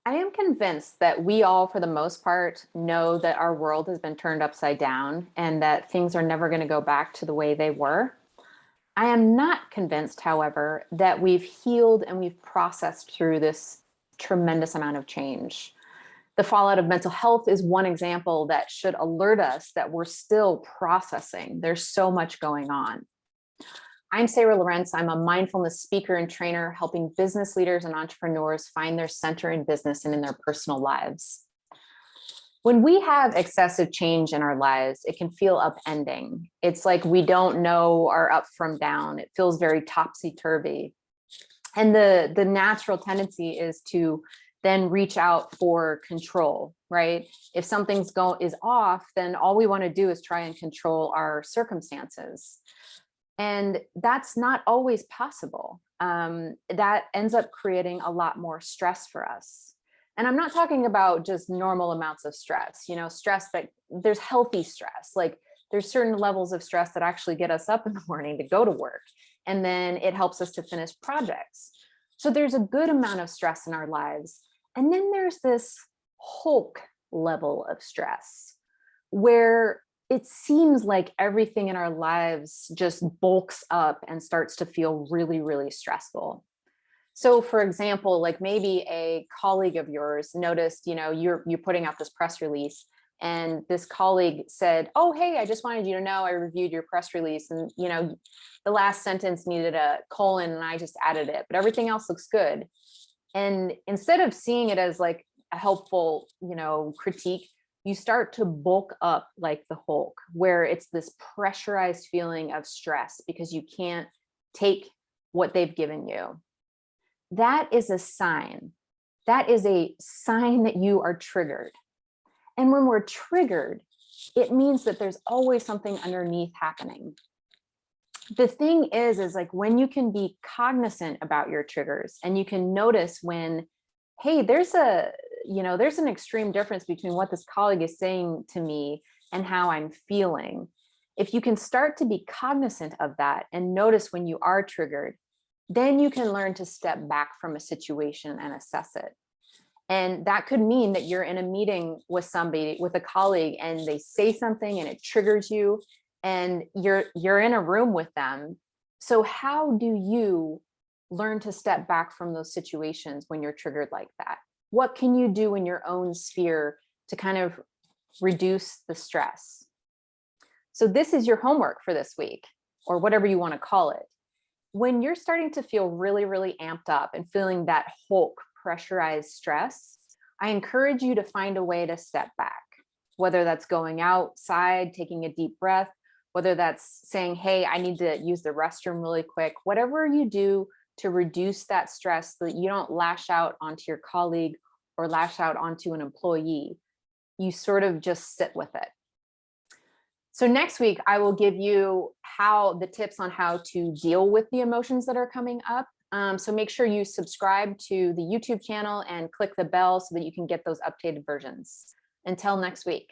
I am convinced that we all, for the most part, know that our world has been turned upside down and that things are never going to go back to the way they were. I am not convinced, however, that we've healed and we've processed through this tremendous amount of change. The fallout of mental health is one example that should alert us that we're still processing. There's so much going on. I'm Sarah Lorenz. I'm a mindfulness speaker and trainer helping business leaders and entrepreneurs find their center in business and in their personal lives. When we have excessive change in our lives, it can feel upending. It's like we don't know our up from down. It feels very topsy-turvy. And the natural tendency is to then reach out for control, right? If something's is off, then all we want to do is try and control our circumstances. And that's not always possible. That ends up creating a lot more stress for us. And I'm not talking about just normal amounts of stress, stress that there's healthy stress, like there's certain levels of stress that actually get us up in the morning to go to work. And then it helps us to finish projects. So there's a good amount of stress in our lives. And then there's this Hulk level of stress where it seems like everything in our lives just bulks up and starts to feel really, really stressful. So for example, like maybe a colleague of yours noticed, you're putting out this press release and this colleague said, "Oh, hey, I just wanted you to know I reviewed your press release and, the last sentence needed a colon and I just added it, but everything else looks good." And instead of seeing it as like a helpful, critique, you start to bulk up like the Hulk, where it's this pressurized feeling of stress because you can't take what they've given you. That is a sign. That is a sign that you are triggered. And when we're triggered, it means that there's always something underneath happening. The thing is like when you can be cognizant about your triggers and you can notice when, hey, there's an extreme difference between what this colleague is saying to me and how I'm feeling. If you can start to be cognizant of that and notice when you are triggered, then you can learn to step back from a situation and assess it. And that could mean that you're in a meeting with somebody, with a colleague, and they say something and it triggers you and you're in a room with them. So how do you learn to step back from those situations when you're triggered like that? What can you do in your own sphere to kind of reduce the stress? So this is your homework for this week, or whatever you want to call it. When you're starting to feel really, really amped up and feeling that Hulk pressurized stress, I encourage you to find a way to step back, whether that's going outside, taking a deep breath, whether that's saying, hey, I need to use the restroom really quick, whatever you do to reduce that stress so that you don't lash out onto your colleague or lash out onto an employee. You sort of just sit with it. So next week, I will give you the tips on how to deal with the emotions that are coming up. So make sure you subscribe to the YouTube channel and click the bell so that you can get those updated versions. Until next week.